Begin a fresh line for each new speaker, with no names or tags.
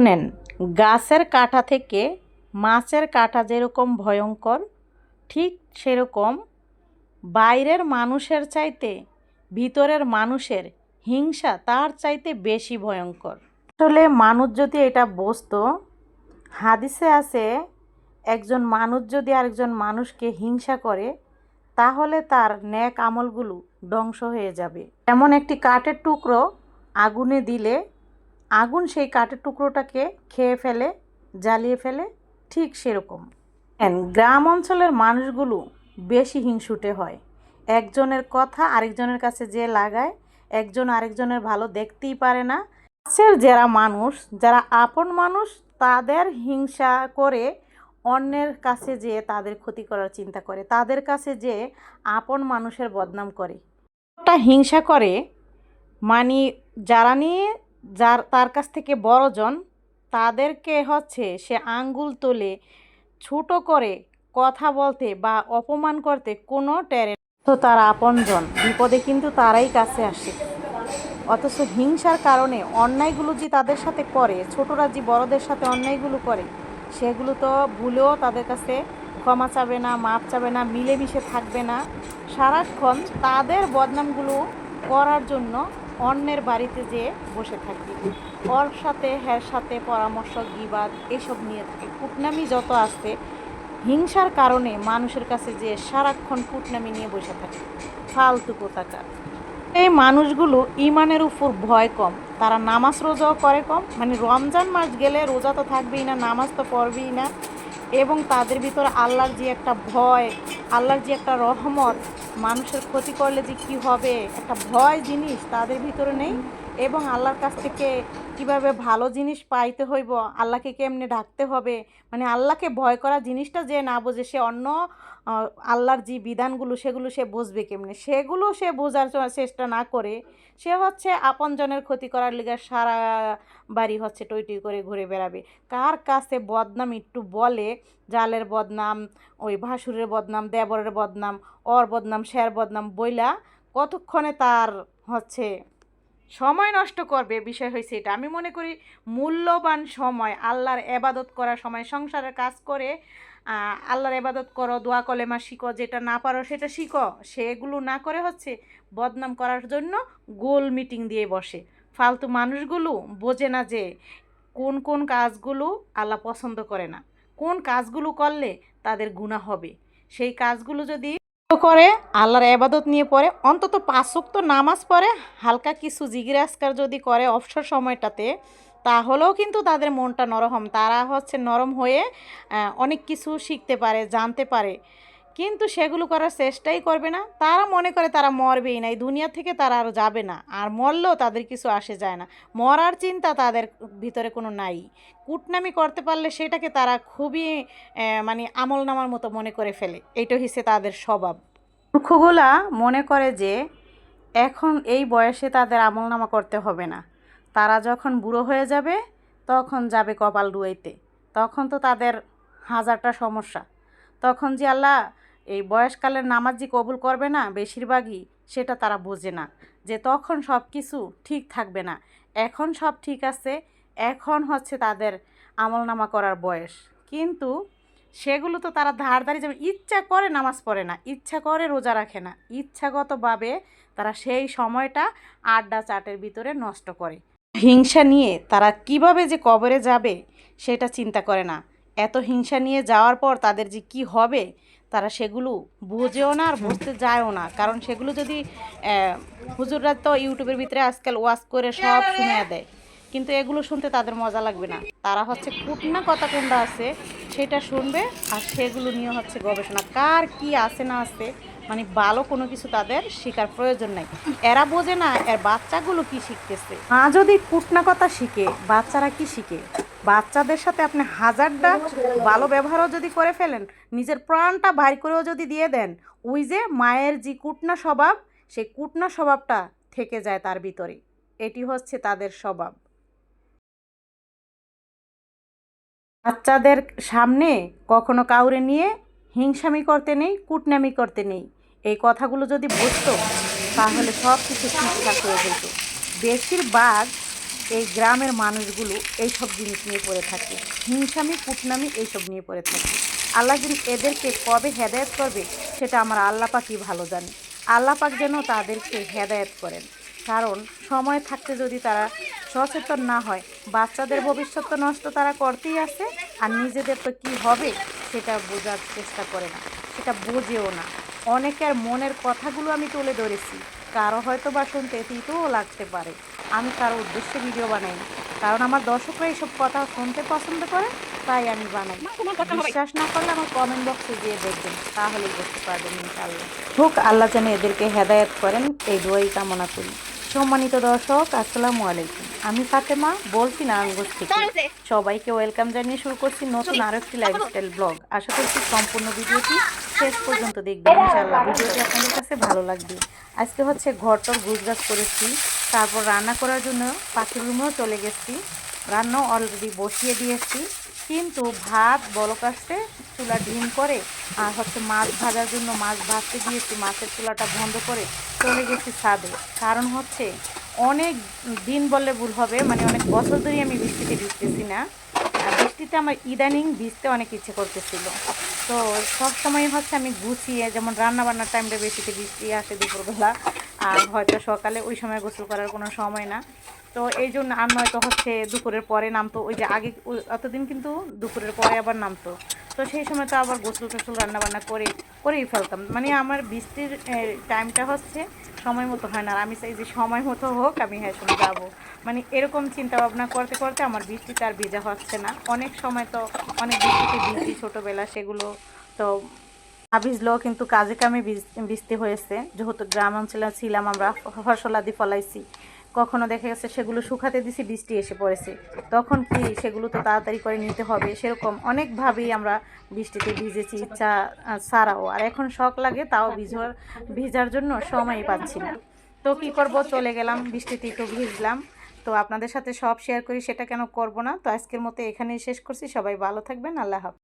নেন, গাছের কাঁটা থেকে মাছের কাঁটা যেরকম ভয়ঙ্কর, ঠিক সেরকম বাইরের মানুষের চাইতে ভিতরের মানুষের হিংসা তার চাইতে বেশি ভয়ঙ্কর। আসলে মানুষ যদি এটা বুঝতো, হাদিসে আছে একজন মানুষ যদি আরেকজন মানুষকে হিংসা করে তাহলে তার নেক আমলগুলো ধ্বংস হয়ে যাবে। এমন একটি কাঠের টুকরো আগুনে দিলে আগুন সেই কাঠের টুকরোটাকে খেয়ে ফেলে, জ্বালিয়ে ফেলে, ঠিক সেরকম গ্রাম অঞ্চলের মানুষগুলো বেশি হিংসুটে হয়। একজনের কথা আরেকজনের কাছে যে লাগায়, একজন আরেকজনের ভালো দেখতেই পারে না। কাছের যারা মানুষ, যারা আপন মানুষ, তাদের হিংসা করে অন্যের কাছে যে তাদের ক্ষতি করার চিন্তা করে, তাদের কাছে যে আপন মানুষের বদনাম করে, হিংসা করে। মানে যারা নিয়ে তার কাছ থেকে বড়জন, তাদেরকে হচ্ছে সে আঙ্গুল তোলে ছোট করে কথা বলতে বা অপমান করতে কোনো টেরে। তো তার আপনজন বিপদে কিন্তু তারাই কাছে আসে। অথচ হিংসার কারণে অন্যায়গুলো যে তাদের সাথে করে, ছোটরা যে বড়দের সাথে অন্যায়গুলো করে, সেগুলো তো ভুলেও তাদের কাছে ক্ষমা চাবে না, মাপ চাবে না, মিলেমিশে থাকবে না। সারাক্ষণ তাদের বদনামগুলো করার জন্য অন্যের বাড়িতে যেয়ে বসে থাকবে, ওর সাথে হ্যার সাথে পরামর্শ, গিবাদ এসব নিয়ে থাকে। কুটনামি যত আসছে, হিংসার কারণে মানুষের কাছে যে সারাক্ষণ কুটনামি নিয়ে বসে থাকে, ফালতু কোথাকার। এই মানুষগুলো ইমানের উপর ভয় কম, তারা নামাজ রোজাও করে কম। মানে রমজান মাস গেলে রোজা তো থাকবেই না, নামাজ তো পড়বেই না। এবং তাদের ভিতরে আল্লাহর যে একটা ভয়, আল্লাহর যে একটা রহমত, মানুষের ক্ষতি করলে যে কি হবে একটা ভয় জিনিস তাদের ভিতরে নেই। এবং আল্লাহর কাছ থেকে কিভাবে ভালো জিনিস পাইতে হইব, আল্লাহকে কেমনে ডাকতে হবে, মানে আল্লাহকে ভয় করা জিনিসটা যে না বোঝে, সে অন্য আল্লাহর যে বিধানগুলো সেগুলো সে বুঝবে কেমনে, সেগুলো সে বোঝার চেষ্টা না করে সে হচ্ছে আপনজনের ক্ষতি করার লিগে সারা বাড়ি হচ্ছে টই টই করে ঘুরে বেড়াবে। কার কাছে বদনাম একটু বলে, জালের বদনাম, ওই ভাসুরের বদনাম, দেবরের বদনাম, ওর বদনাম, শের বদনাম বইলা কতক্ষণে তার হচ্ছে সময় নষ্ট করবে। বিষয় হয়েছে এটা। আমি মনে করি মূল্যবান সময়, আল্লাহর এবাদত করার সময়, সংসারের কাজ করে আল্লাহর এবাদত করো, দোয়া কলেমা শিখো, যেটা না পারো সেটা শিখো, সেগুলো না করে হচ্ছে বদনাম করার জন্য গোল মিটিং দিয়ে বসে। ফালতু মানুষগুলো বোঝে না যে কোন কোন কাজগুলো আল্লাহ পছন্দ করে না, কোন কাজগুলো করলে তাদের গুনাহ হবে। সেই কাজগুলো যদি করে আল্লাহর ইবাদত নিয়ে পড়ে, অন্তত 5 ওয়াক্ত নামাজ পড়ে, হালকা কিছু জিকির আজকার যদি করে অবসর সময়টাতে, তাহলেও কিন্তু তাদের মনটা নরম, তারা হচ্ছে নরম হয়ে অনেক কিছু শিখতে পারে, জানতে পারে। কিন্তু সেগুলো করার চেষ্টাই করবে না। তারা মনে করে তারা মরবেই না, এই দুনিয়া থেকে তারা আর যাবে না, আর মরলেও তাদের কিছু আসে যায় না, মরার চিন্তা তাদের ভিতরে কোনো নাই। কুটনামি করতে পারলে সেটাকে তারা খুবই মানে আমল নামার মতো মনে করে ফেলে। এইটা হচ্ছে তাদের স্বভাব। মূর্খগুলা মনে করে যে এখন এই বয়সে তাদের আমলনামা করতে হবে না, তারা যখন বুড়ো হয়ে যাবে তখন যাবে কপাল ডুয়াইতে, তখন তো তাদের হাজারটা সমস্যা, তখন যে আল্লাহ এই বয়সকালের নামাজ যে কবুল করবে না বেশিরভাগই, সেটা তারা বোঝে না যে তখন সব কিছু ঠিক থাকবে না। এখন সব ঠিক আছে, এখন হচ্ছে তাদের আমলনামা করার বয়স। কিন্তু সেগুলো তো তারা ধারধারি যাবে, ইচ্ছা করে নামাজ পড়ে না, ইচ্ছা করে রোজা রাখে না, ইচ্ছাগতভাবে তারা সেই সময়টা আড্ডা চাটের ভিতরে নষ্ট করে। হিংসা নিয়ে তারা কিভাবে যে কবরে যাবে সেটা চিন্তা করে না। এত হিংসা নিয়ে যাওয়ার পর তাদের যে কি হবে তারা সেগুলো বুঝেও না আর বুঝতে যায়ও না। কারণ সেগুলো যদি হুজুররা তো ইউটিউবের ভিতরে আজকাল ওয়াজ করে সব শুনিয়ে দেয়, কিন্তু এগুলো শুনতে তাদের মজা লাগবে না। তারা হচ্ছে কুটনা কথা কোনটা আছে সেটা শুনবে, আর সেগুলো নিয়ে হচ্ছে গবেষণা, কার কি আছে না আছে, মানে ভালো কোনো কিছু তাদের শেখার প্রয়োজন নাই। এরা বোঝে না এর বাচ্চাগুলো কি শিখতেছে। মা যদি কুটনা কথা শিখে, বাচ্চারা কি শিখে? বাচ্চাদের সাথে আপনি হাজারটা ভালো ব্যবহারও যদি করে ফেলেন, নিজের প্রাণটা ভাই করেও যদি দিয়ে দেন, ওই যে মায়ের যে কুটনা স্বভাব, সেই কুটনা স্বভাবটা থেকে যায় তার ভিতরে। এটি হচ্ছে তাদের স্বভাব। বাচ্চাদের সামনে কখনো কাউরে নিয়ে হিংসামি করতে নেই, কুটনামি করতে নেই। এই কথাগুলো যদি বুঝতো তাহলে সব কিছু ঠিকঠাক হয়ে যেত। বেশিরভাগ এই গ্রামের মানুষগুলো এইসব জিনিস নিয়ে পড়ে থাকে, হিংসামি কুটনামি এইসব নিয়ে পড়ে থাকে। আল্লাহ যেন এদেরকে কবে হেদায়েত করবে সেটা আমার আল্লাহ পাকই ভালো জানে। আল্লাহ পাক যেন তাদেরকে হেদায়েত করেন, কারণ সময় থাকতে যদি তারা সচেতন না হয়, বাচ্চাদের ভবিষ্যৎ তো নষ্ট তারা করতেই আছে, আর নিজেদের তো কী হবে সেটা বোঝার চেষ্টা করে না, সেটা বোঝেও না। অনেকের মনের কথাগুলো আমি তুলে ধরেছি, কারো হয়তো বা শুনতে তিতও লাগতে পারে। আমি কারো উদ্দেশ্যে ভিডিও বানাই না, কারণ আমার দর্শকরা এইসব কথা শুনতে পছন্দ করে, তাই আমি বানাই। বিশ্বাস না করলে আমার কমেন্ট বক্সে গিয়ে দেখবেন, তাহলেই বুঝতে পারবেন ইনশাআল্লাহ। হোক আল্লাহ যেন এদেরকে হেদায়েত করেন, এই দোয়াই কামনা করি। সম্মানিত দর্শক, আসসালামু আলাইকুম। আমি ফাতেমা বলছি নারায়ণগঞ্জ থেকে। সবাইকে ওয়েলকাম জানিয়ে শুরু করছি নতুন আরও একটি লাইফস্টাইল ব্লগ। আশা করছি সম্পূর্ণ ভিডিওটি শেষ পর্যন্ত দেখবেন ইনশাআল্লাহ। ভিডিওটি আপনাদের কাছে ভালো লাগবে। আজকে হচ্ছে ঘরটর গুজগাছ করেছি, তারপর রান্না করার জন্য পাখির রুমেও চলে গেছি। রান্নাও অলরেডি বসিয়ে দিয়েছি, কিন্তু ভাত বলক আসতে চুলা ডিম করে আর হচ্ছে মাছ ভাজার জন্য মাছ ভাজতে দিয়েছি। মাছের চুলাটা বন্ধ করে চলে গেছি ছাদে, কারণ হচ্ছে অনেক দিন বললে ভুল হবে, মানে অনেক বছর ধরেই আমি বৃষ্টিতে ভিজতেছি না। আর বৃষ্টিতে আমার ইদানিং ভিজতে অনেক ইচ্ছে করতেছিল। তো সব সময় হচ্ছে আমি গুছিয়ে, যেমন রান্না বান্নার টাইমটা বেশিতে বৃষ্টি আসে দুপুরবেলা, আর হয়তো সকালে ওই সময় গোসল করার কোনো সময় না। তো এই জন্য আর নয়তো হচ্ছে দুপুরের পরে নামতো, ওই যে আগে অতদিন কিন্তু দুপুরের পরে আবার নামতো। তো সেই সময় তো আবার গোসল টোসল রান্নাবান্না করেই ফেলতাম। মানে আমার বৃষ্টির টাইমটা হচ্ছে সময় মতো হয় না, আর আমি চাই যে সময় মতো হোক, আমি হ্যাঁ সময় যাবো। মানে এরকম চিন্তা ভাবনা করতে করতে আমার বৃষ্টিতে আর ভিজা হচ্ছে না। অনেক সময় তো অনেক বৃষ্টিতে ভিজি ছোটোবেলা, সেগুলো তো না ভিজলেও কিন্তু কাজে কামে ভিজতে হয়েছে, যেহেতু গ্রাম অঞ্চলে ছিলাম, আমরা ফসলাদি ফলাইছি। কখনো দেখা গেছে সেগুলো শুকাতে দিছি, বৃষ্টি এসে পড়েছে, তখন কি সেগুলো তো তাড়াতাড়ি করে নিতে হবে। সেরকম অনেকভাবেই আমরা বৃষ্টিতে ভিজেছি ইচ্ছা ছাড়াও, আর এখন শখ লাগে তাও ভিজার জন্য সময়ই পাচ্ছি না। তো কী করব, চলে গেলাম বৃষ্টিতে, একটু ভিজলাম। তো আপনাদের সাথে সব শেয়ার করি, সেটা কেন করব না। তো আজকের মতো এখানেই শেষ করছি। সবাই ভালো থাকবেন, আল্লাহ হাফেজ।